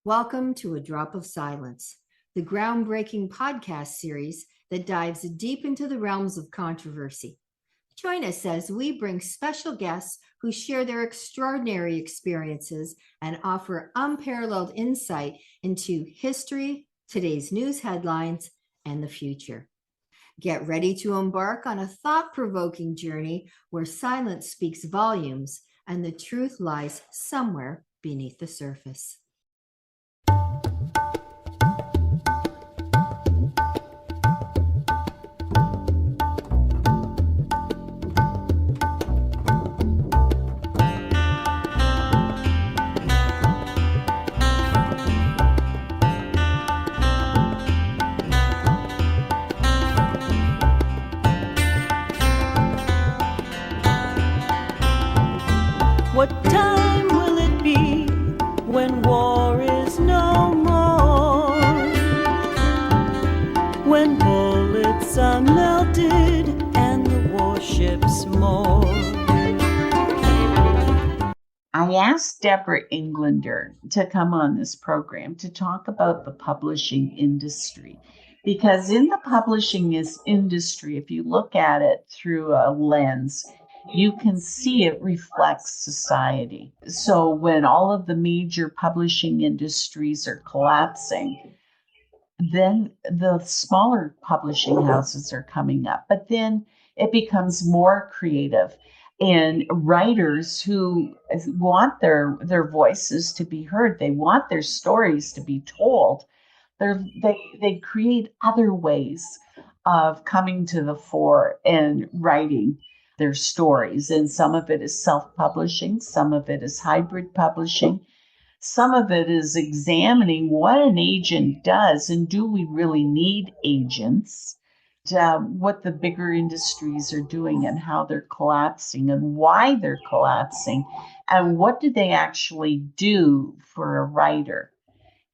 Welcome to A Drop of Silence, the groundbreaking podcast series that dives deep into the realms of controversy. Join us as we bring special guests who share their extraordinary experiences and offer unparalleled insight into history, today's news headlines, and the future. Get ready to embark on a thought-provoking journey where silence speaks volumes and the truth lies somewhere beneath the surface. What time will it be when war is no more? When bullets are melted and the warships moor? I asked Debra Englander to come on this program to talk about the publishing industry. Because in the publishing industry, if you look at it through a lens, you can see it reflects society. So when all of the major publishing industries are collapsing, then the smaller publishing houses are coming up. But then it becomes more creative. And writers who want their voices to be heard, they want their stories to be told, they create other ways of coming to the fore and writing their stories. And some of it is self-publishing, some of it is hybrid publishing, some of it is examining what an agent does and do we really need agents, what the bigger industries are doing and how they're collapsing and why they're collapsing and what do they actually do for a writer.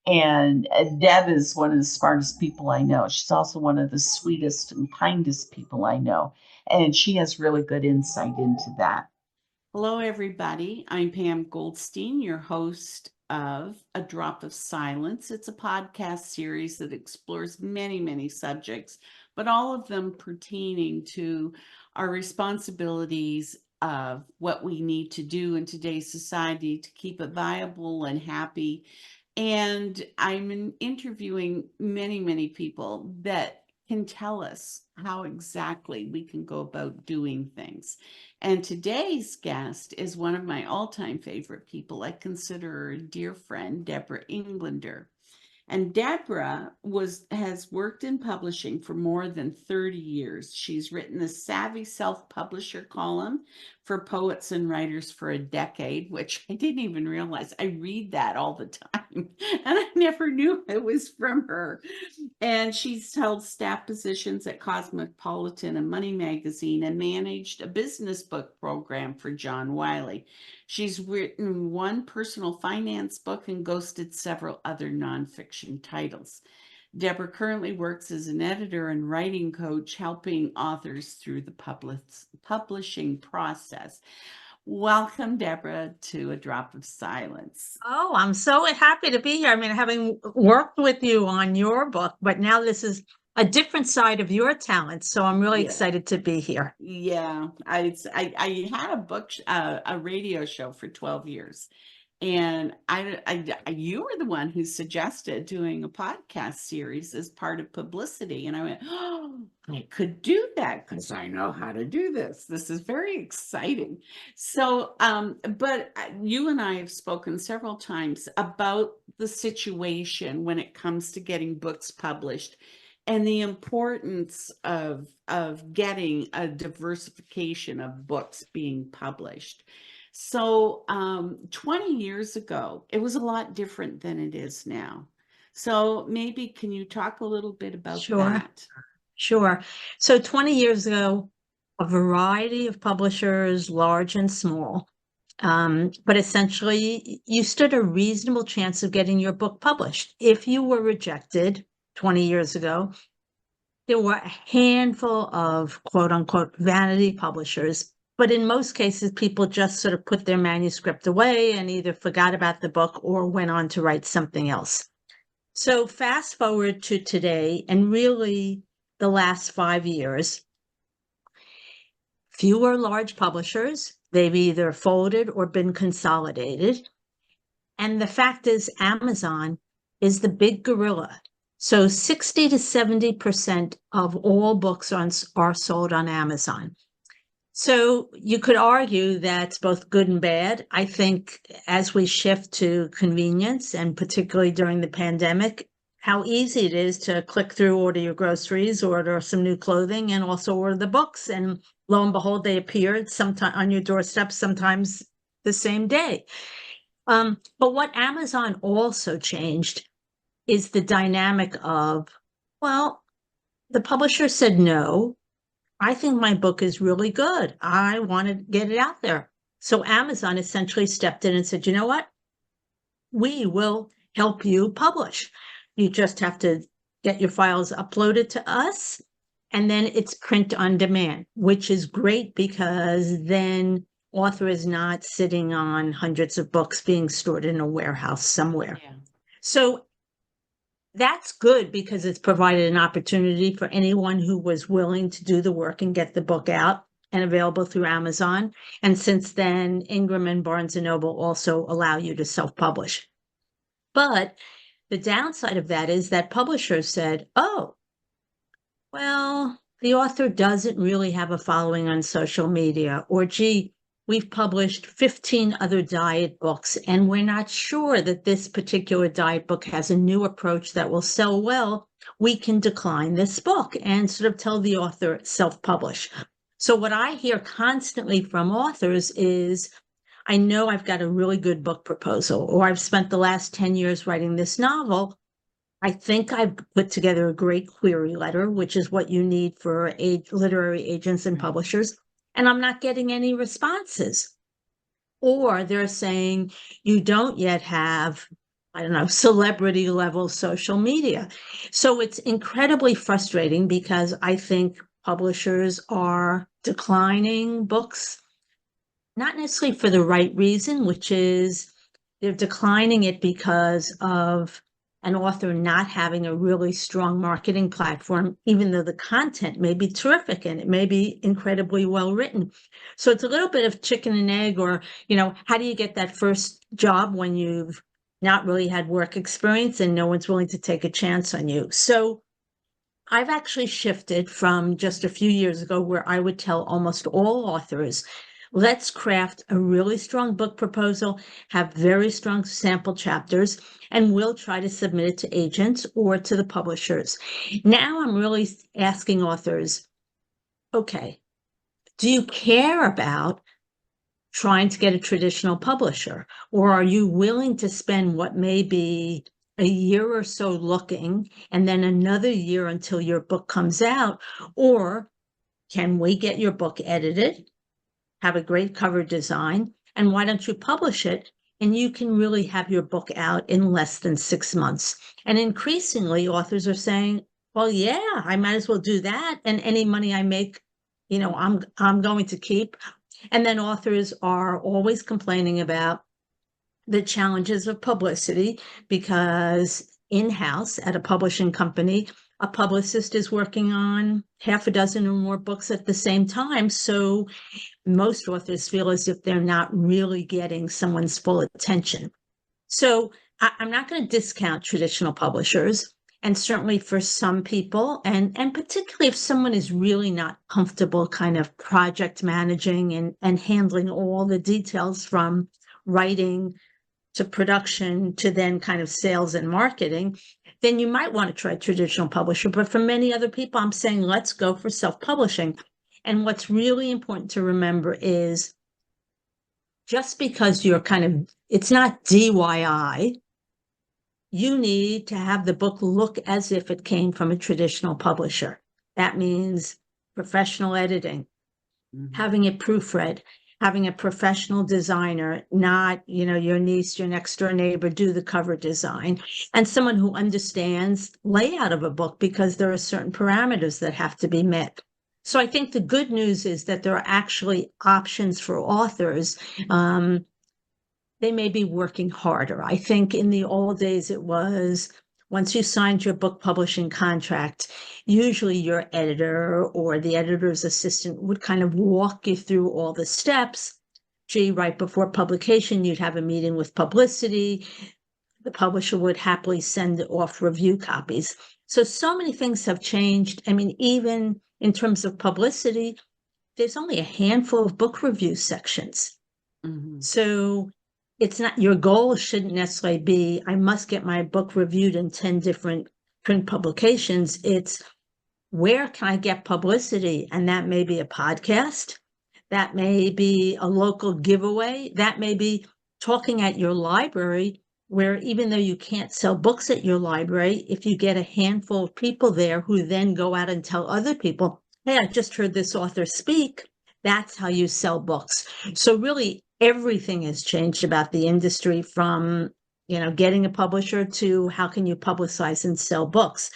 And Deb is one of the smartest people I know. She's also one of the sweetest and kindest people I know. And she has really good insight into that. Hello, everybody. I'm Pam Goldstein, your host of A Drop of Silence. It's a podcast series that explores many, many subjects, but all of them pertaining to our responsibilities of what we need to do in today's society to keep it viable and happy. And I'm interviewing many, many people that can tell us how exactly we can go about doing things. And today's guest is one of my all-time favorite people. I consider her a dear friend, Debra Englander. And Debra has worked in publishing for more than 30 years. She's written the Savvy Self-Publisher column for poets and writers for a decade, which I didn't even realize. I read that all the time, and I never knew it was from her. And she's held staff positions at Cosmopolitan and Money Magazine and managed a business book program for John Wiley. She's written one personal finance book and ghosted several other nonfiction titles. Debra currently works as an editor and writing coach, helping authors through the publishing process. Welcome, Debra, to A Drop of Silence. Oh, I'm so happy to be here. I mean, having worked with you on your book, but now this is a different side of your talent. So I'm really excited to be here. Yeah, I had a radio show for 12 years. And you were the one who suggested doing a podcast series as part of publicity. And I went, oh, I could do that because I know how to do this. This is very exciting. So, but you and I have spoken several times about the situation when it comes to getting books published and the importance of getting a diversification of books being published. So 20 years ago, it was a lot different than it is now. So maybe can you talk a little bit about that? Sure. So 20 years ago, a variety of publishers, large and small, but essentially you stood a reasonable chance of getting your book published. If you were rejected 20 years ago, there were a handful of quote unquote vanity publishers But in most cases, people just sort of put their manuscript away and either forgot about the book or went on to write something else. So fast forward to today, and really the last 5 years, fewer large publishers, they've either folded or been consolidated. And the fact is, Amazon is the big gorilla. So 60 to 70% of all books are sold on Amazon. So you could argue that's both good and bad. I think as we shift to convenience, and particularly during the pandemic, how easy it is to click through, order your groceries, order some new clothing, and also order the books. And lo and behold, they appeared sometime on your doorstep, sometimes the same day. But what Amazon also changed is the dynamic of, well, the publisher said no. I think my book is really good. I want to get it out there. So Amazon essentially stepped in and said, you know what? We will help you publish. You just have to get your files uploaded to us, and then it's print on demand, which is great because then author is not sitting on hundreds of books being stored in a warehouse somewhere. Yeah. So that's good because it's provided an opportunity for anyone who was willing to do the work and get the book out and available through Amazon. And since then, Ingram and Barnes & Noble also allow you to self-publish. But the downside of that is that publishers said, oh, well, the author doesn't really have a following on social media, or gee, we've published 15 other diet books, and we're not sure that this particular diet book has a new approach that will sell well. We can decline this book and sort of tell the author self-publish. So what I hear constantly from authors is, I know I've got a really good book proposal, or I've spent the last 10 years writing this novel. I think I've put together a great query letter, which is what you need for literary agents and publishers, and I'm not getting any responses. Or they're saying, you don't yet have, I don't know, celebrity level social media. So it's incredibly frustrating because I think publishers are declining books, not necessarily for the right reason, which is they're declining it because of an author not having a really strong marketing platform, even though the content may be terrific and it may be incredibly well written. So it's a little bit of chicken and egg, or, how do you get that first job when you've not really had work experience and no one's willing to take a chance on you? So I've actually shifted from just a few years ago where I would tell almost all authors, let's craft a really strong book proposal, have very strong sample chapters, and we'll try to submit it to agents or to the publishers. Now I'm really asking authors, okay, do you care about trying to get a traditional publisher? Or are you willing to spend what may be a year or so looking and then another year until your book comes out? Or can we get your book edited, have a great cover design, and why don't you publish it? And you can really have your book out in less than 6 months. And increasingly, authors are saying, well, yeah, I might as well do that. And any money I make, I'm going to keep. And then authors are always complaining about the challenges of publicity because in-house at a publishing company, a publicist is working on half a dozen or more books at the same time. So most authors feel as if they're not really getting someone's full attention. So I'm not going to discount traditional publishers. And certainly for some people, and particularly if someone is really not comfortable kind of project managing and handling all the details from writing to production to then kind of sales and marketing, then you might want to try traditional publisher. But for many other people, I'm saying, let's go for self-publishing. And what's really important to remember is just because you're it's not DIY, you need to have the book look as if it came from a traditional publisher. That means professional editing, having it proofread, having a professional designer, not, your niece, your next door neighbor, do the cover design, and someone who understands layout of a book because there are certain parameters that have to be met. So I think the good news is that there are actually options for authors. They may be working harder. I think in the old days it was once you signed your book publishing contract, usually your editor or the editor's assistant would kind of walk you through all the steps. Gee, right before publication, you'd have a meeting with publicity. The publisher would happily send off review copies. So many things have changed. I mean, even in terms of publicity, there's only a handful of book review sections. Mhm. So it's not, your goal shouldn't necessarily be, I must get my book reviewed in 10 different print publications. It's where can I get publicity? And that may be a podcast. That may be a local giveaway. That may be talking at your library, where even though you can't sell books at your library, if you get a handful of people there who then go out and tell other people, hey, I just heard this author speak, that's how you sell books. So really everything has changed about the industry from, getting a publisher to how can you publicize and sell books.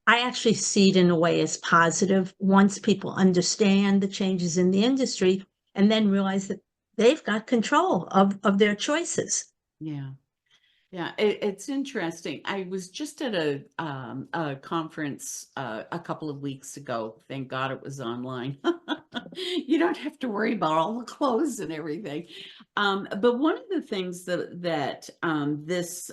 I actually see it in a way as positive once people understand the changes in the industry and then realize that they've got control of their choices. Yeah. Yeah, it's interesting. I was just at a conference a couple of weeks ago. Thank God it was online. You don't have to worry about all the clothes and everything. But one of the things that this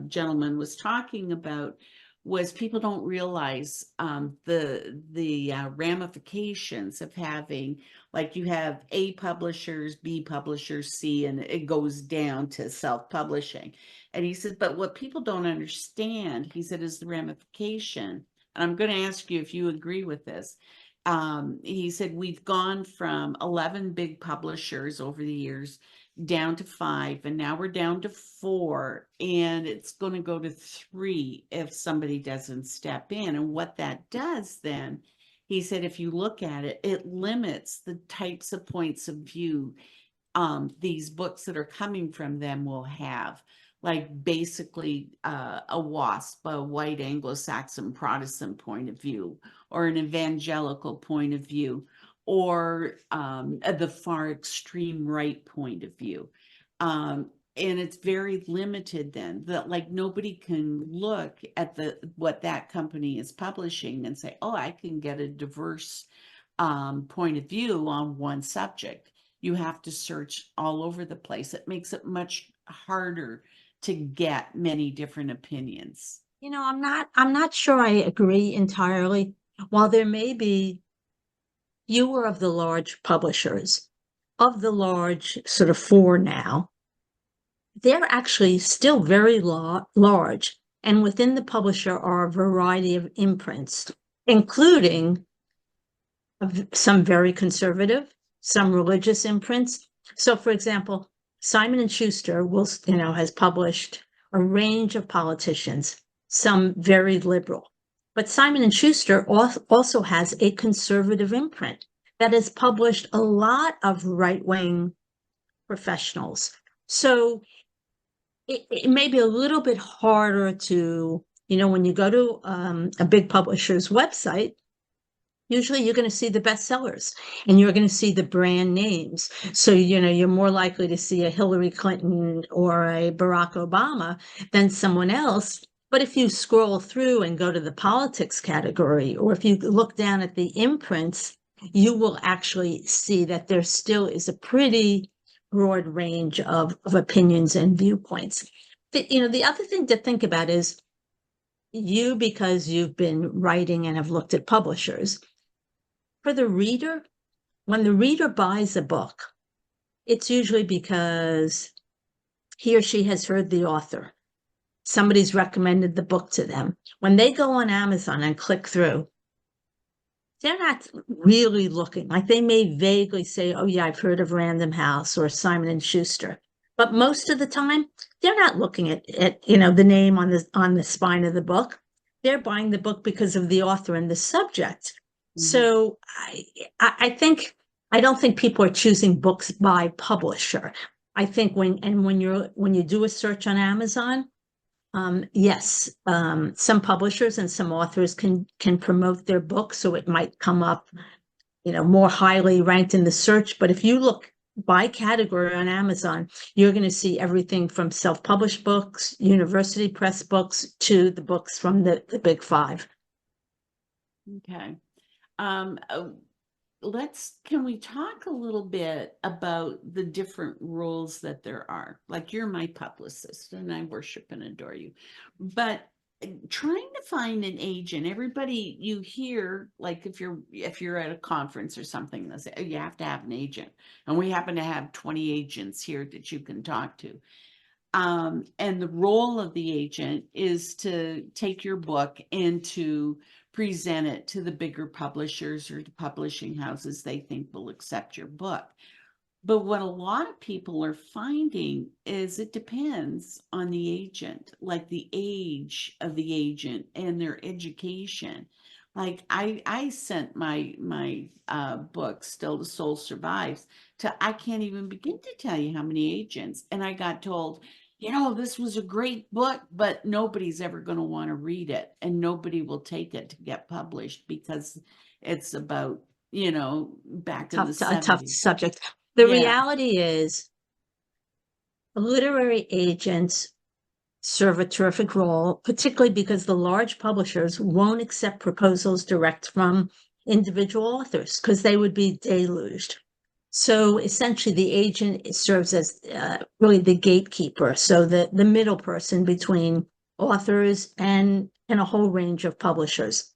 gentleman was talking about was people don't realize the ramifications of having, like, you have A publishers, B publishers, C, and it goes down to self-publishing. And he said, but what people don't understand, he said, is the ramification. And I'm going to ask you if you agree with this. He said, we've gone from 11 big publishers over the years down to 5, and now we're down to 4, and it's going to go to 3 if somebody doesn't step in. And what that does then, he said, if you look at it, it limits the types of points of view these books that are coming from them will have. Like basically a WASP, a white Anglo-Saxon Protestant point of view, or an evangelical point of view, or the far extreme right point of view. And it's very limited then, that like nobody can look at what that company is publishing and say, oh, I can get a diverse point of view on one subject. You have to search all over the place. It makes it much harder to get many different opinions. I'm not sure I agree entirely. While there may be fewer of the large publishers, of the large sort of 4 now, they're actually still very large. And within the publisher are a variety of imprints, including some very conservative, some religious imprints. So, for example, Simon & Schuster has published a range of politicians, some very liberal. But Simon & Schuster also has a conservative imprint that has published a lot of right-wing professionals. So it may be a little bit harder to, when you go to a big publisher's website, usually you're going to see the bestsellers and you're going to see the brand names. So, you're more likely to see a Hillary Clinton or a Barack Obama than someone else. But if you scroll through and go to the politics category, or if you look down at the imprints, you will actually see that there still is a pretty broad range of opinions and viewpoints. The other thing to think about is because you've been writing and have looked at publishers, for the reader, when the reader buys a book, it's usually because he or she has heard the author. Somebody's recommended the book to them. When they go on Amazon and click through, they're not really looking. Like, they may vaguely say, oh yeah, I've heard of Random House or Simon & Schuster. But most of the time, they're not looking at the name on the spine of the book. They're buying the book because of the author and the subject. Mm-hmm. So I don't think people are choosing books by publisher. I think when you do a search on Amazon, yes, some publishers and some authors can promote their books, so it might come up more highly ranked in the search. But if you look by category on Amazon, you're going to see everything from self-published books, university press books, to the books from the big five. Okay. Can we talk a little bit about the different roles that there are? Like, you're my publicist and I worship and adore you, but trying to find an agent, everybody you hear, like if you're at a conference or something, they'll say, oh, you have to have an agent. And we happen to have 20 agents here that you can talk to. And the role of the agent is to take your book and to present it to the bigger publishers or the publishing houses they think will accept your book. But what a lot of people are finding is it depends on the agent, like the age of the agent and their education. Like I sent my book, Still the Soul Survives, to, I can't even begin to tell you how many agents. And I got told, this was a great book, but nobody's ever going to want to read it, and nobody will take it to get published because it's about, back in the A tough 70s. subject. The Yeah. reality is, literary agents serve a terrific role, particularly because the large publishers won't accept proposals direct from individual authors because they would be deluged. So essentially, the agent serves as really the gatekeeper, so the middle person between authors and a whole range of publishers.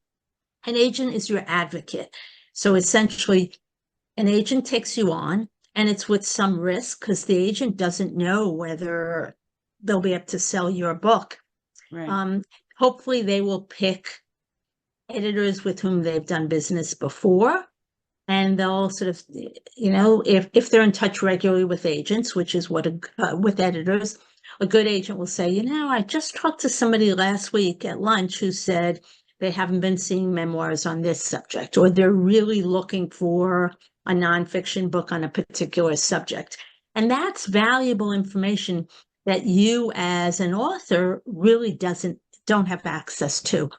An agent is your advocate. So essentially, an agent takes you on, and it's with some risk because the agent doesn't know whether they'll be able to sell your book. Right. Hopefully, they will pick editors with whom they've done business before. And they'll sort of, if they're in touch regularly with agents, which is what with editors, a good agent will say, I just talked to somebody last week at lunch who said they haven't been seeing memoirs on this subject, or they're really looking for a nonfiction book on a particular subject. And that's valuable information that you as an author really don't have access to.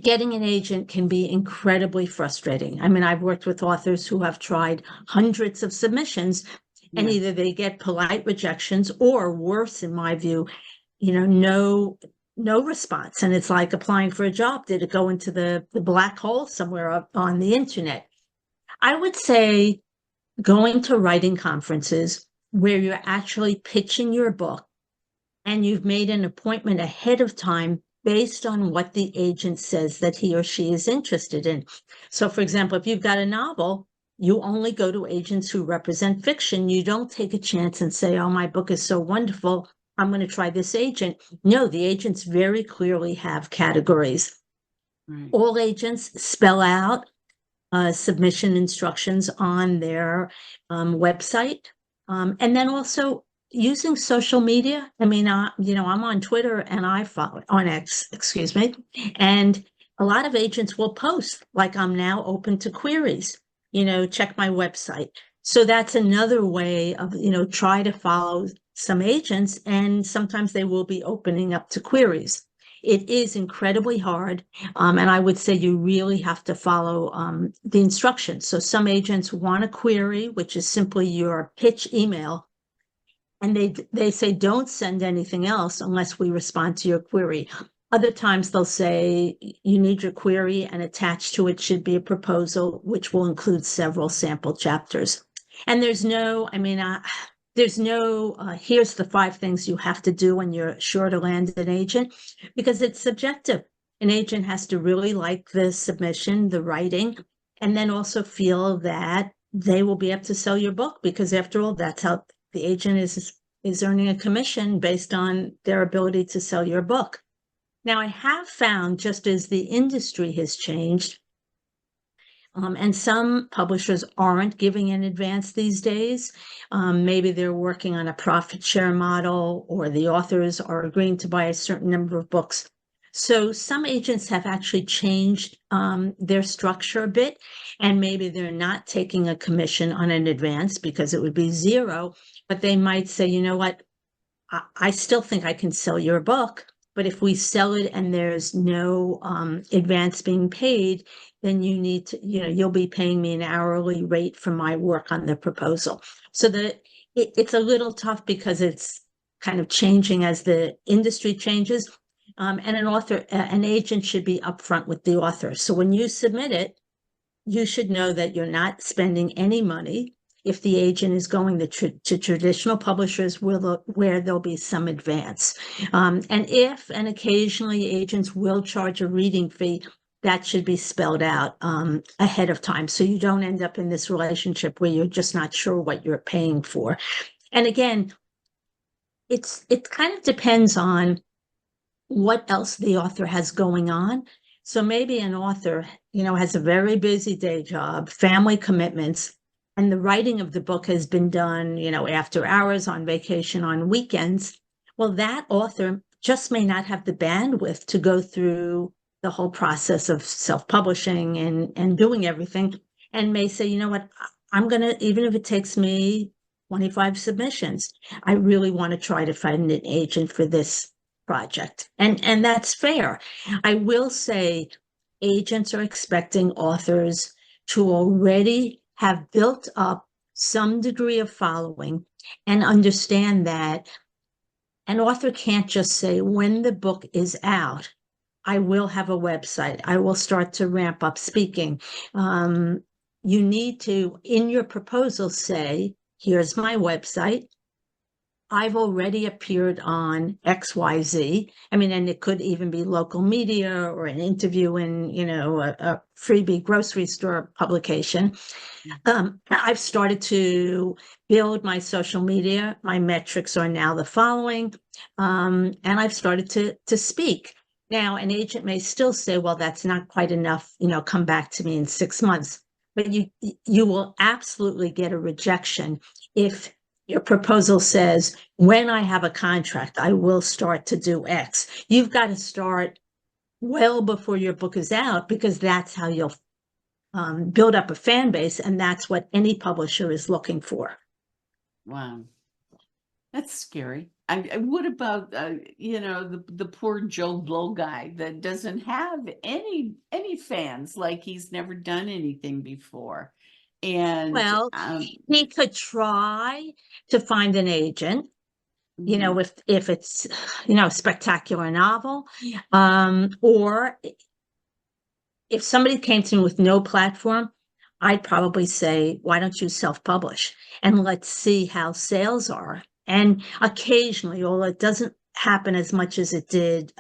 Getting an agent can be incredibly frustrating. I mean, I've worked with authors who have tried hundreds of submissions, and Yeah. either they get polite rejections or, worse, in my view, no response. And it's like applying for a job. Did it go into the black hole somewhere up on the internet? I would say going to writing conferences where you're actually pitching your book and you've made an appointment ahead of time based on what the agent says that he or she is interested in. So, for example, if you've got a novel, you only go to agents who represent fiction. You don't take a chance and say, oh, my book is so wonderful, I'm going to try this agent. No, the agents very clearly have categories. Right. All agents spell out submission instructions on their website. And then also using social media. I mean, I'm on Twitter and I follow on X, excuse me. And a lot of agents will post like, I'm now open to queries, check my website. So that's another way of, try to follow some agents, and sometimes they will be opening up to queries. It is incredibly hard. And I would say you really have to follow the instructions. So some agents want a query, which is simply your pitch email. And they say, don't send anything else unless we respond to your query. Other times they'll say, you need your query, and attached to it should be a proposal, which will include several sample chapters. And there's no, here's the 5 things you have to do when you're sure to land an agent, because it's subjective. An agent has to really like the submission, the writing, and then also feel that they will be able to sell your book, because after all, that's how the agent is earning a commission based on their ability to sell your book. Now, I have found, just as the industry has changed, and some publishers aren't giving in advance these days. Maybe they're working on a profit share model, or the authors are agreeing to buy a certain number of books. So some agents have actually changed their structure a bit, and maybe they're not taking a commission on an advance because it would be zero, but they might say, you know what, I still think I can sell your book. But if we sell it and there's no advance being paid, then you need to, you'll be paying me an hourly rate for my work on the proposal. So that it's a little tough because it's kind of changing as the industry changes. And an agent should be upfront with the author. So when you submit it, you should know that you're not spending any money. If the agent is going to traditional publishers where there'll be some advance. And occasionally agents will charge a reading fee, that should be spelled out ahead of time. So you don't end up in this relationship where you're just not sure what you're paying for. And again, it kind of depends on what else the author has going on. So maybe an author, has a very busy day job, family commitments, and the writing of the book has been done, after hours, on vacation, on weekends. Well, that author just may not have the bandwidth to go through the whole process of self-publishing and doing everything, and may say, I'm going to, even if it takes me 25 submissions, I really want to try to find an agent for this project. And that's fair. I will say agents are expecting authors to already have built up some degree of following and understand that an author can't just say, when the book is out, I will have a website. I will start to ramp up speaking. You need to, in your proposal, say, here's my website. I've already appeared on XYZ. I mean, and it could even be local media or an interview in, a freebie grocery store publication. I've started to build my social media. My metrics are now the following. And I've started to speak. Now, an agent may still say, well, that's not quite enough, come back to me in 6 months. But you will absolutely get a rejection if your proposal says, when I have a contract, I will start to do X. You've got to start well before your book is out, because that's how you'll build up a fan base. And that's what any publisher is looking for. Wow. That's scary. What about, the poor Joe Blow guy that doesn't have any fans, like he's never done anything before? And Well, he could try to find an agent, if it's, a spectacular novel, or if somebody came to me with no platform, I'd probably say, why don't you self-publish and let's see how sales are. And occasionally, although it doesn't happen as much as it did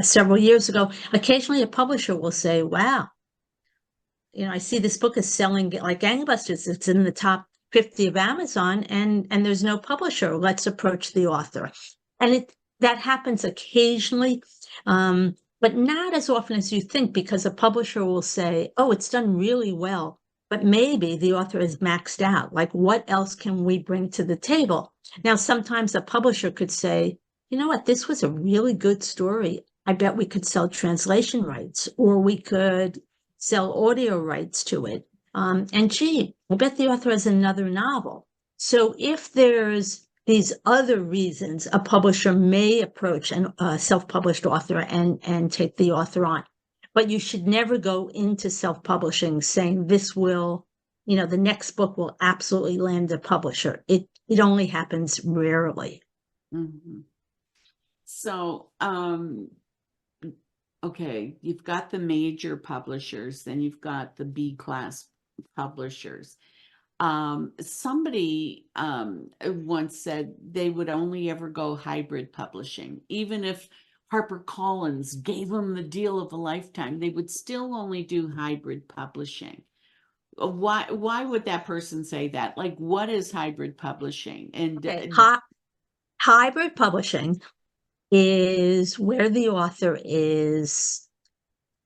several years ago, occasionally a publisher will say, wow, I see this book is selling like gangbusters. It's in the top 50 of Amazon, and there's no publisher. Let's approach the author. And that happens occasionally, but not as often as you think, because a publisher will say, oh, it's done really well, but maybe the author is maxed out. Like, what else can we bring to the table? Now, sometimes a publisher could say, you know what, this was a really good story. I bet we could sell translation rights, or we could sell audio rights to it. And gee, I bet the author has another novel. So if there's these other reasons, a publisher may approach a self-published author and take the author on. But you should never go into self-publishing saying this will, the next book will absolutely land a publisher. It only happens rarely. Mm-hmm. So, okay, you've got the major publishers, then you've got the B-class publishers. Somebody once said they would only ever go hybrid publishing. Even if HarperCollins gave them the deal of a lifetime, they would still only do hybrid publishing. Why would that person say that? Like, what is hybrid publishing? And okay. Hybrid publishing is where the author is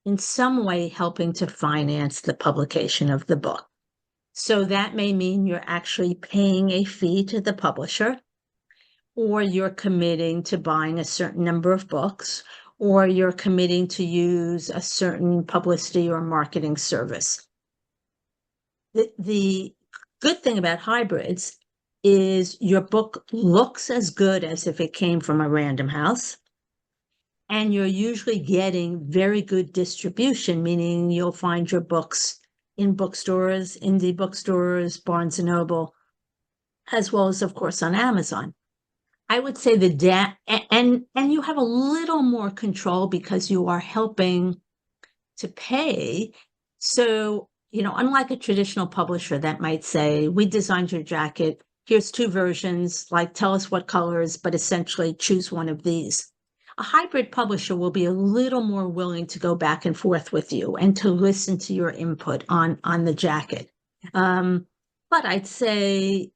in some way helping to finance the publication of the book. So that may mean you're actually paying a fee to the publisher, or you're committing to buying a certain number of books, or you're committing to use a certain publicity or marketing service. The good thing about hybrids is your book looks as good as if it came from a Random House. And you're usually getting very good distribution, meaning you'll find your books in bookstores, indie bookstores, Barnes and Noble, as well as, of course, on Amazon. I would say and you have a little more control because you are helping to pay. So, unlike a traditional publisher that might say, we designed your jacket, here's 2 versions, like tell us what colors, but essentially choose one of these. A hybrid publisher will be a little more willing to go back and forth with you and to listen to your input on the jacket. But I'd say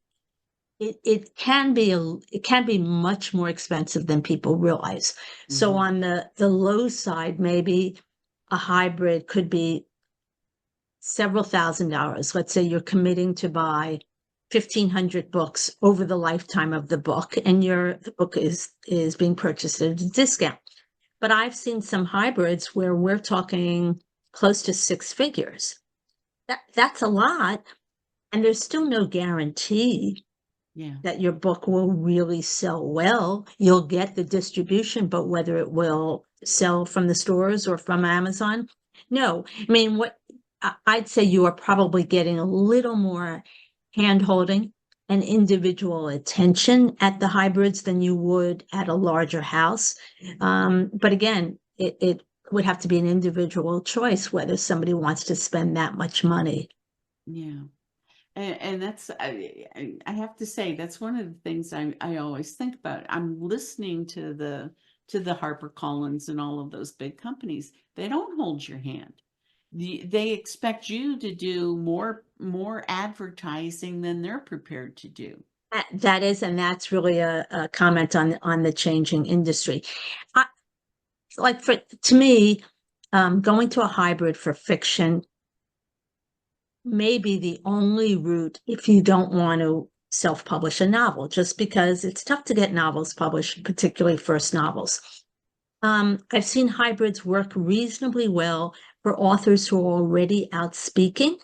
it can be much more expensive than people realize. So on the low side, maybe a hybrid could be several $1,000s. Let's say you're committing to buy 1,500 books over the lifetime of the book, and the book is being purchased at a discount. But I've seen some hybrids where we're talking close to 6 figures. That's a lot, and there's still no guarantee that your book will really sell well. You'll get the distribution, but whether it will sell from the stores or from Amazon, no. I mean, what I'd say you are probably getting a little more hand-holding and individual attention at the hybrids than you would at a larger house. But again, it would have to be an individual choice whether somebody wants to spend that much money. Yeah. And that's, I have to say, that's one of the things I always think about. I'm listening to the HarperCollins and all of those big companies. They don't hold your hand. They expect you to do more advertising than they're prepared to do. That is, and that's really a comment on the changing industry. To me, going to a hybrid for fiction may be the only route if you don't want to self-publish a novel, just because it's tough to get novels published, particularly first novels. I've seen hybrids work reasonably well for authors who are already out speaking.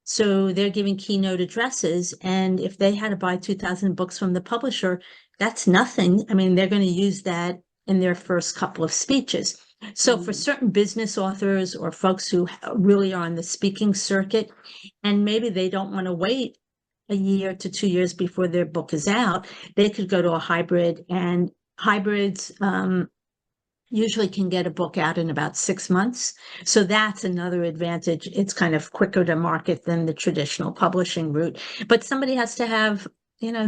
So they're giving keynote addresses, and if they had to buy 2,000 books from the publisher, that's nothing. I mean, they're going to use that in their first couple of speeches. So for certain business authors or folks who really are on the speaking circuit, and maybe they don't want to wait a year to 2 years before their book is out, they could go to a hybrid, and hybrids usually can get a book out in about 6 months. So that's another advantage. It's kind of quicker to market than the traditional publishing route. But somebody has to have,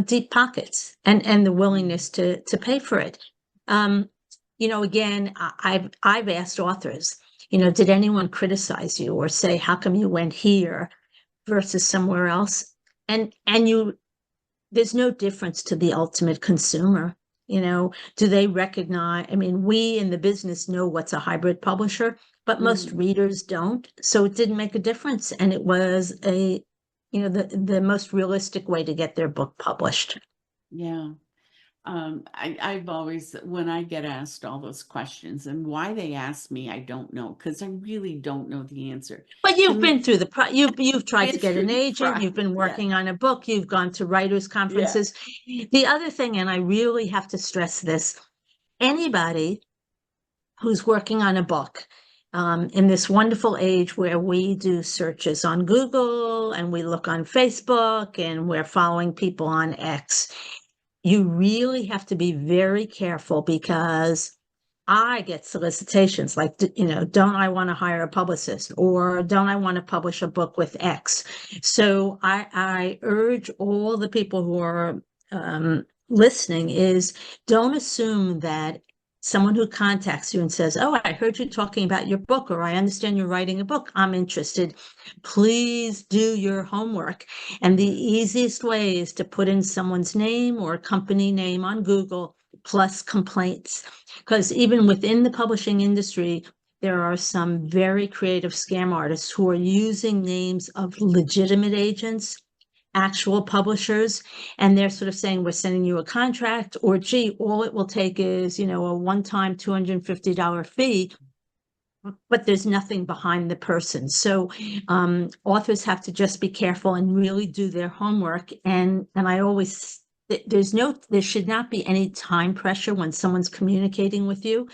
deep pockets and the willingness to pay for it. Again, I've asked authors, did anyone criticize you or say, how come you went here versus somewhere else? And there's no difference to the ultimate consumer. Do they recognize? I mean, we in the business know what's a hybrid publisher, but most readers don't. So it didn't make a difference. And it was the most realistic way to get their book published. Yeah. I've always, when I get asked all those questions, and why they ask me, I don't know, because I really don't know the answer. But you've been through you've tried to get an agent, you've been working on a book, you've gone to writers' conferences. The other thing, and I really have to stress this, anybody who's working on a book, in this wonderful age where we do searches on Google and we look on Facebook and we're following people on X, you really have to be very careful, because I get solicitations like, don't I want to hire a publicist, or don't I want to publish a book with X? So I urge all the people who are listening is, don't assume that someone who contacts you and says, oh, I heard you talking about your book, or I understand you're writing a book, I'm interested. Please do your homework. And the easiest way is to put in someone's name or company name on Google, plus complaints. Because even within the publishing industry, there are some very creative scam artists who are using names of legitimate agents, actual publishers, and they're sort of saying, we're sending you a contract, or gee, all it will take is, a one-time $250 fee, but there's nothing behind the person. So authors have to just be careful and really do their homework. And I always there should not be any time pressure when someone's communicating with you.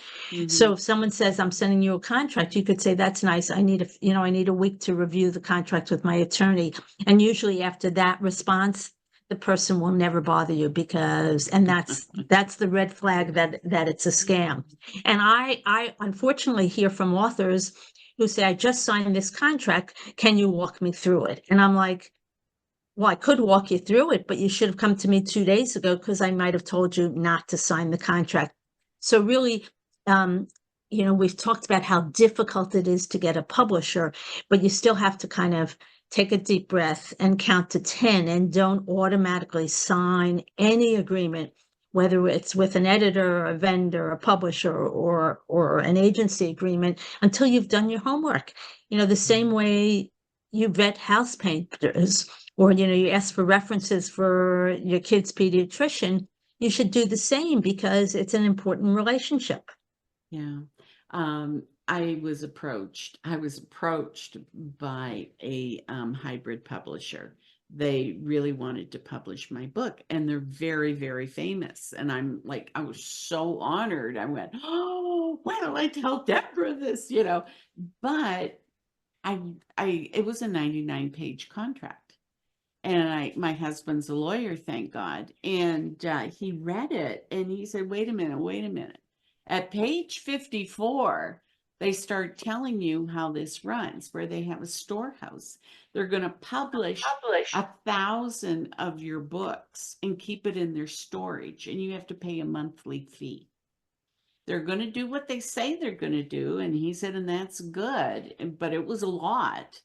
So if someone says, I'm sending you a contract, you could say, that's nice. I need a week to review the contract with my attorney. And usually after that response, the person will never bother you and that's the red flag that it's a scam. And I unfortunately hear from authors who say, I just signed this contract. Can you walk me through it? And I'm like, well, I could walk you through it, but you should have come to me 2 days ago because I might have told you not to sign the contract. So really, we've talked about how difficult it is to get a publisher, but you still have to kind of take a deep breath and count to 10 and don't automatically sign any agreement, whether it's with an editor, a vendor, a publisher, or an agency agreement until you've done your homework. The same way you vet house painters, or, you ask for references for your kid's pediatrician, you should do the same because it's an important relationship. Yeah. I was approached by a hybrid publisher. They really wanted to publish my book, and they're very, very famous. And I was so honored. I went, oh, why don't I tell Debra this, But it was a 99-page contract. And my husband's a lawyer, thank God. And he read it and he said, wait a minute. At page 54, they start telling you how this runs, where they have a storehouse. They're going to publish 1,000 of your books and keep it in their storage. And you have to pay a monthly fee. They're going to do what they say they're going to do. And he said, and that's good. But it was a lot.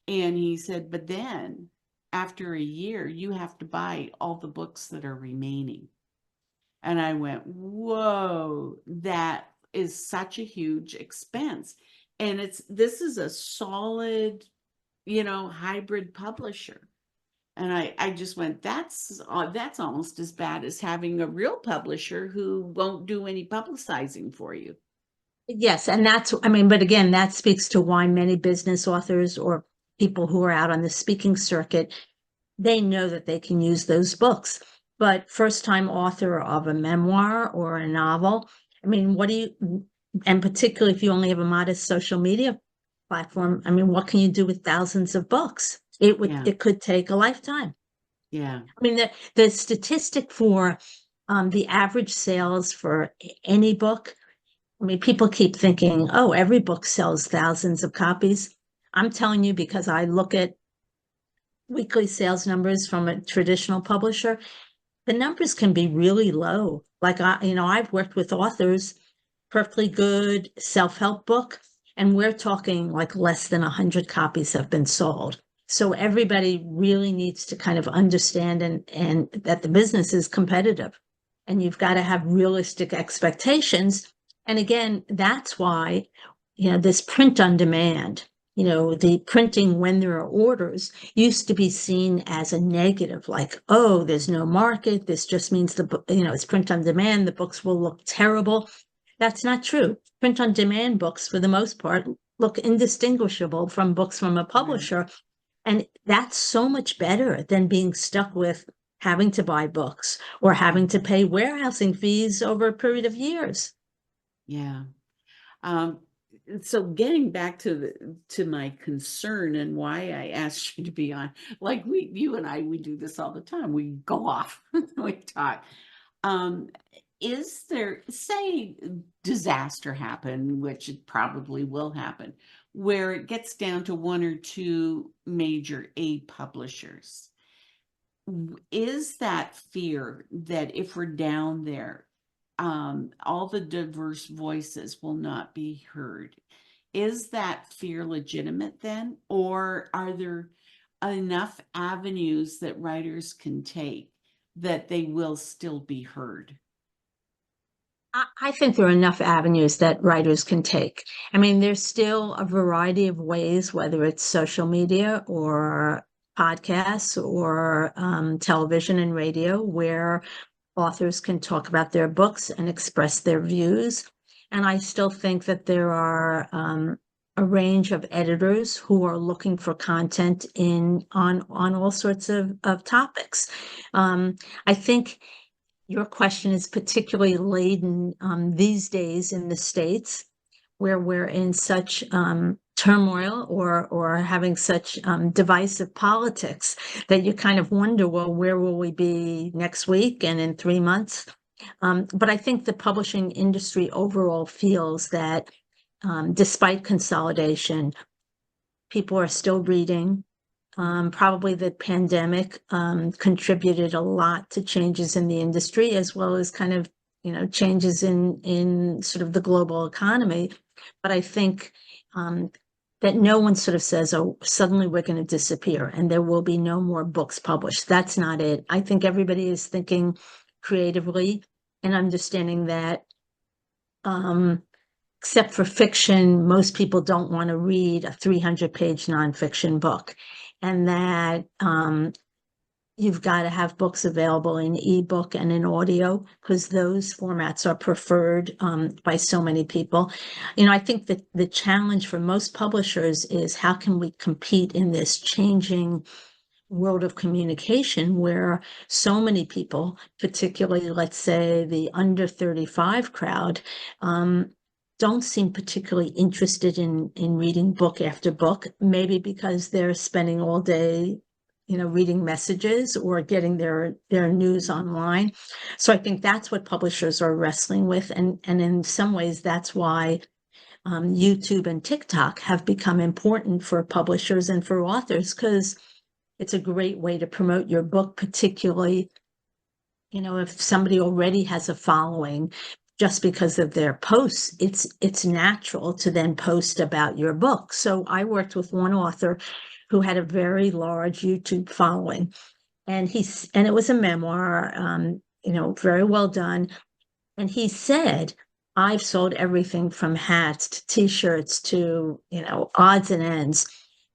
And he said, but then after a year, you have to buy all the books that are remaining. And I went, whoa, that is such a huge expense. And this is a solid, hybrid publisher. And I just went, that's almost as bad as having a real publisher who won't do any publicizing for you. Yes. And but again, that speaks to why many business authors or people who are out on the speaking circuit, they know that they can use those books. But first-time author of a memoir or a novel, and particularly if you only have a modest social media platform, what can you do with thousands of books? It could take a lifetime. Yeah. The statistic for the average sales for any book, people keep thinking, oh, every book sells thousands of copies. I'm telling you, because I look at weekly sales numbers from a traditional publisher, the numbers can be really low. Like I've worked with authors, perfectly good self-help book, and we're talking like less than 100 copies have been sold. So everybody really needs to kind of understand and that the business is competitive, and you've got to have realistic expectations. And again, that's why, this print on demand, the printing when there are orders used to be seen as a negative, like, oh, there's no market. This just means the book, it's print on demand. The books will look terrible. That's not true. Print on demand books, for the most part, look indistinguishable from books from a publisher. Right. And that's so much better than being stuck with having to buy books or having to pay warehousing fees over a period of years. Yeah. So getting back to my concern and why I asked you to be on, like you and I, we do this all the time. We go off, we talk. Is there, say, disaster happen, which it probably will happen, where it gets down to one or two major A publishers? Is that fear that if we're down there, all the diverse voices will not be heard? Is that fear legitimate then? Or are there enough avenues that writers can take that they will still be heard? I think there are enough avenues that writers can take. There's still a variety of ways, whether it's social media or podcasts or television and radio, where authors can talk about their books and express their views. And I still think that there are a range of editors who are looking for content on all sorts of topics. I think your question is particularly laden these days in the States, where we're in such turmoil or having such divisive politics that you kind of wonder, well, where will we be next week and in 3 months? But I think the publishing industry overall feels that despite consolidation, people are still reading. Probably the pandemic contributed a lot to changes in the industry, as well as kind of, changes in sort of the global economy. But I think that no one sort of says, oh, suddenly we're going to disappear and there will be no more books published. That's not it. I think everybody is thinking creatively and understanding that except for fiction, most people don't want to read a 300-page nonfiction book, and that you've got to have books available in ebook and in audio because those formats are preferred by so many people. I think that the challenge for most publishers is how can we compete in this changing world of communication where so many people, particularly, let's say, the under 35 crowd, don't seem particularly interested in reading book after book, maybe because they're spending all day, reading messages or getting their news online. So I think that's what publishers are wrestling with. And in some ways, that's why YouTube and TikTok have become important for publishers and for authors, because it's a great way to promote your book, particularly, if somebody already has a following just because of their posts, it's natural to then post about your book. So I worked with one author who had a very large YouTube following, and it was a memoir, very well done. And he said, I've sold everything from hats to t-shirts to, odds and ends.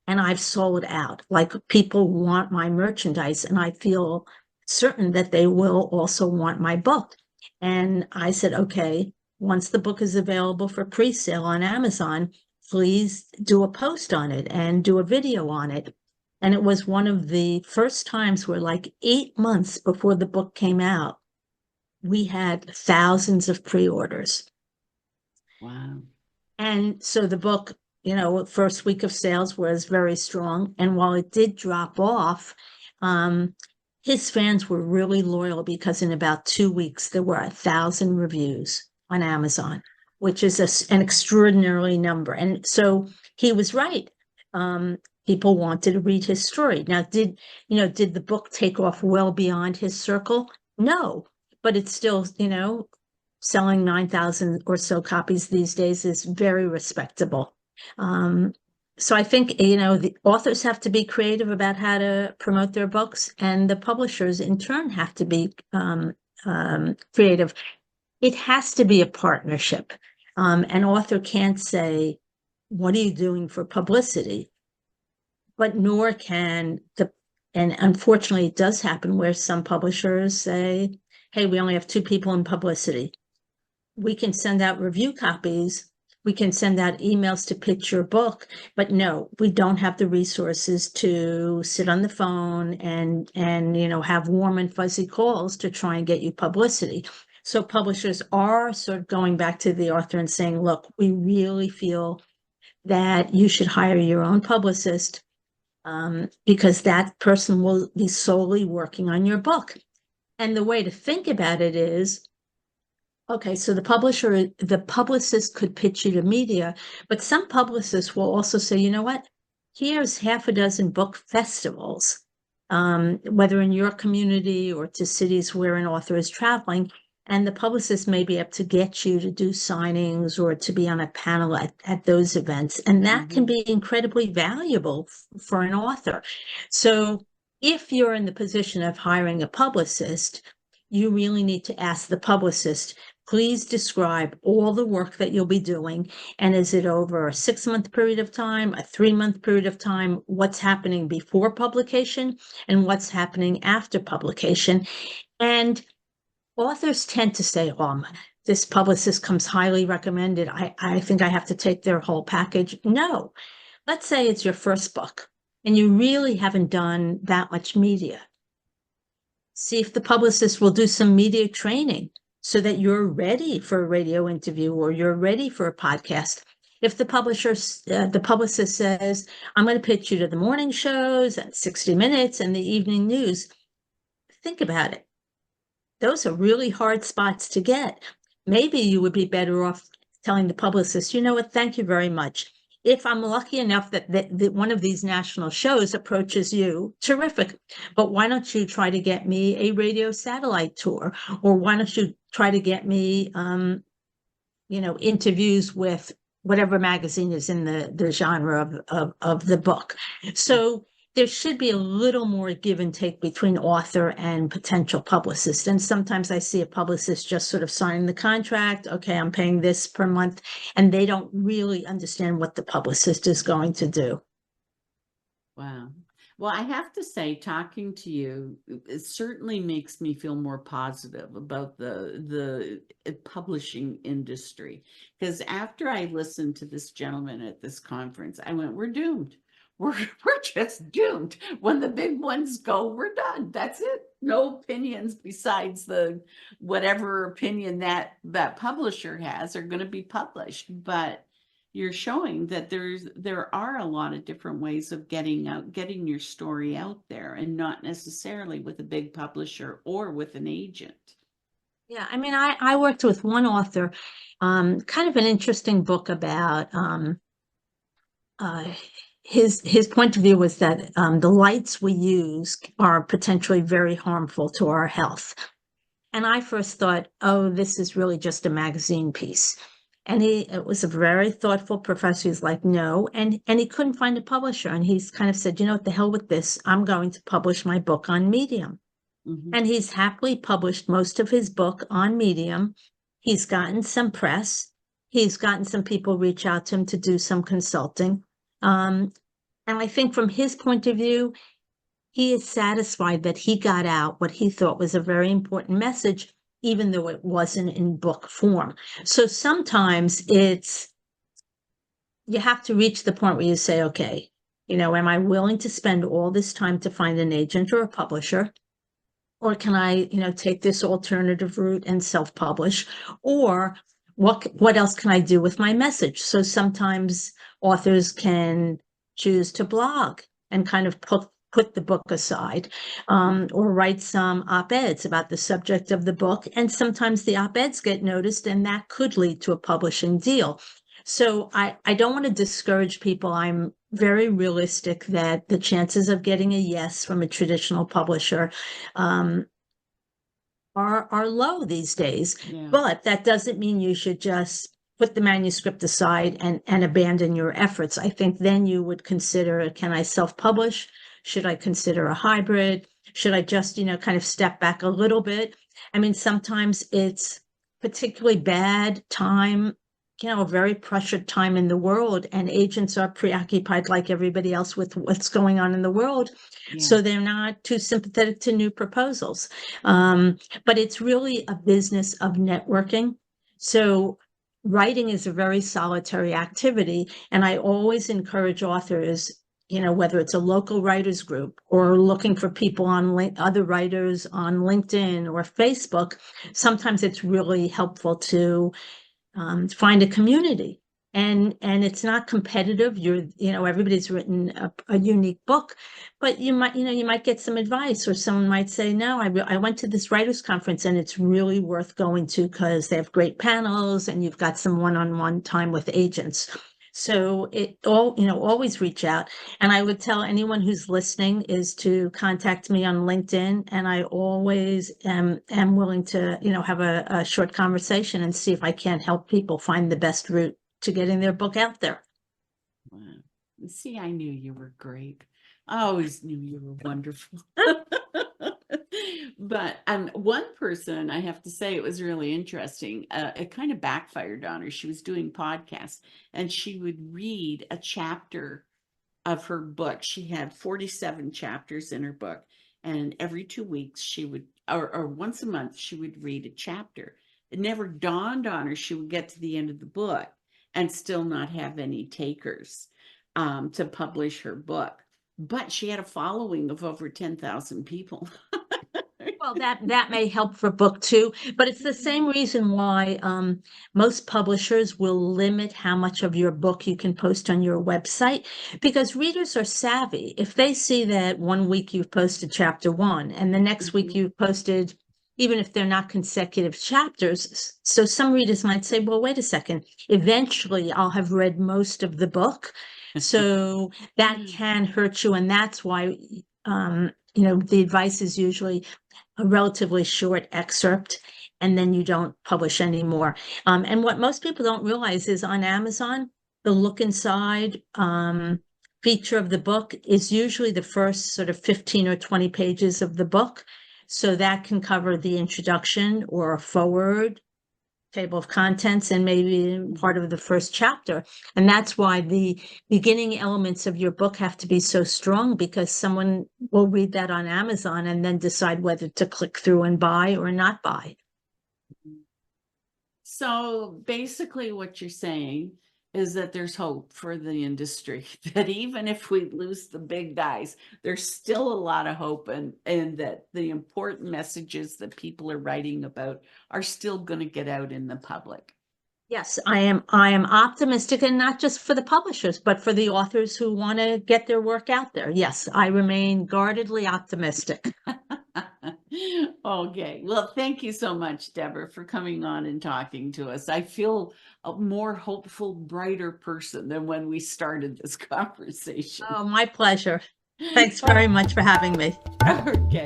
And I've sold out. Like, people want my merchandise, and I feel certain that they will also want my book. And I said, okay, once the book is available for pre-sale on Amazon, please do a post on it and do a video on it. And it was one of the first times where, like 8 months before the book came out, we had thousands of pre-orders. Wow. And so the book, first week of sales was very strong. And while it did drop off, his fans were really loyal because in about 2 weeks, there were 1,000 reviews on Amazon, which is an extraordinary number. And so he was right. People wanted to read his story. Now, did the book take off well beyond his circle? No, but it's still, selling 9,000 or so copies these days is very respectable. So I think, the authors have to be creative about how to promote their books, and the publishers in turn have to be creative. It has to be a partnership. An author can't say, what are you doing for publicity? But nor can and unfortunately it does happen where some publishers say, hey, we only have 2 people in publicity. We can send out review copies. We can send out emails to pitch your book, but no, we don't have the resources to sit on the phone and have warm and fuzzy calls to try and get you publicity. So publishers are sort of going back to the author and saying, look, we really feel that you should hire your own publicist because that person will be solely working on your book. And the way to think about it is, okay, so the publicist could pitch you to media, but some publicists will also say, you know what, here's 6 book festivals, whether in your community or to cities where an author is traveling, and the publicist may be able to get you to do signings or to be on a panel at those events. And that can be incredibly valuable for an author. So if you're in the position of hiring a publicist, you really need to ask the publicist, please describe all the work that you'll be doing. And is it over a 6-month period of time, a 3-month period of time? What's happening before publication and what's happening after publication? And authors tend to say, this publicist comes highly recommended. I think I have to take their whole package. No, let's say it's your first book and you really haven't done that much media. See if the publicist will do some media training so that you're ready for a radio interview or you're ready for a podcast. If the publicist says, I'm going to pitch you to the morning shows and 60 Minutes and the evening news, think about it. Those are really hard spots to get. Maybe you would be better off telling the publicist, you know what, thank you very much. If I'm lucky enough that one of these national shows approaches you, terrific. But why don't you try to get me a radio satellite tour? Or why don't you try to get me, interviews with whatever magazine is in the genre of the book. So there should be a little more give and take between author and potential publicist. And sometimes I see a publicist just sort of signing the contract. Okay, I'm paying this per month. And they don't really understand what the publicist is going to do. Wow. Well, I have to say, talking to you, it certainly makes me feel more positive about the publishing industry. Because after I listened to this gentleman at this conference, I went, we're doomed. We're just doomed. When the big ones go, we're done. That's it. No opinions besides the whatever opinion that publisher has are going to be published. But you're showing that there are a lot of different ways of getting your story out there, and not necessarily with a big publisher or with an agent. Yeah, I mean, I worked with one author, kind of an interesting book about his point of view was that the lights we use are potentially very harmful to our health. And I first thought, oh, this is really just a magazine piece. And it was a very thoughtful professor. He's like, no. And he couldn't find a publisher. And he's kind of said, you know what, the hell with this. I'm going to publish my book on Medium. Mhm. And he's happily published most of his book on Medium. He's gotten some press. He's gotten some people reach out to him to do some consulting. And I think from his point of view, he is satisfied that he got out what he thought was a very important message, even though it wasn't in book form. So sometimes you have to reach the point where you say, okay, am I willing to spend all this time to find an agent or a publisher? Or can I, take this alternative route and self-publish? Or what else can I do with my message? So sometimes authors can choose to blog and kind of put the book aside, or write some op-eds about the subject of the book. And sometimes the op-eds get noticed, and that could lead to a publishing deal. So I don't want to discourage people. I'm very realistic that the chances of getting a yes from a traditional publisher are low these days. Yeah. But that doesn't mean you should just put the manuscript aside and abandon your efforts. I think then you would consider, can I self-publish? Should I consider a hybrid? Should I just, kind of step back a little bit? I mean, sometimes it's particularly bad time, a very pressured time in the world, and agents are preoccupied like everybody else with what's going on in the world. Yeah. So they're not too sympathetic to new proposals. But it's really a business of networking. So writing is a very solitary activity. And I always encourage authors, whether it's a local writers group or looking for people on other writers on LinkedIn or Facebook, sometimes it's really helpful to find a community. And it's not competitive. Everybody's written a unique book, but you might get some advice, or someone might say, no, I went to this writers conference and it's really worth going to because they have great panels and you've got some one-on-one time with agents. So always reach out. And I would tell anyone who's listening is to contact me on LinkedIn. And I always am willing to, have a short conversation and see if I can't help people find the best route to getting their book out there. Wow. See, I knew you were great. I always knew you were wonderful. But one person, I have to say, it was really interesting. It kind of backfired on her. She was doing podcasts, and she would read a chapter of her book. She had 47 chapters in her book, and every 2 weeks she would, or once a month, she would read a chapter. it never dawned on her she would get to the end of the book and still not have any takers to publish her book. But she had a following of over 10,000 people. Well, that may help for book two, but it's the same reason why most publishers will limit how much of your book you can post on your website, because readers are savvy. If they see that one week you've posted chapter one and the next week you've posted, even if they're not consecutive chapters, so some readers might say, well, wait a second, eventually I'll have read most of the book. So that can hurt you. And that's why, the advice is usually a relatively short excerpt, and then you don't publish anymore. And what most people don't realize is on Amazon, the look inside feature of the book is usually the first sort of 15 or 20 pages of the book. So that can cover the introduction or a forward, table of contents, and maybe part of the first chapter. And that's why the beginning elements of your book have to be so strong, because someone will read that on Amazon and then decide whether to click through and buy or not buy. So basically what you're saying is that there's hope for the industry, that even if we lose the big guys, there's still a lot of hope, and that the important messages that people are writing about are still going to get out in the public. Yes, I am optimistic, and not just for the publishers, but for the authors who want to get their work out there. Yes, I remain guardedly optimistic. Okay. Well, thank you so much, Debra, for coming on and talking to us. I feel a more hopeful, brighter person than when we started this conversation. Oh, my pleasure. Thanks very much for having me. Okay.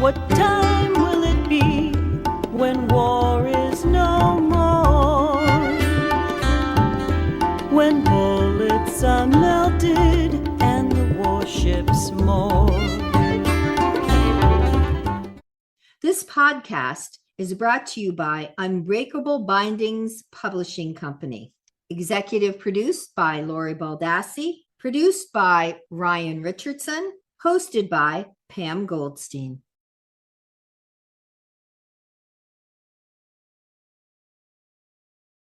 What time will it be when war is no more? When bullets are melted and the warships moor. This podcast is brought to you by Unbreakable Bindings Publishing Company. Executive produced by Lori Baldassi, produced by Ryan Richardson, hosted by Pam Goldstein.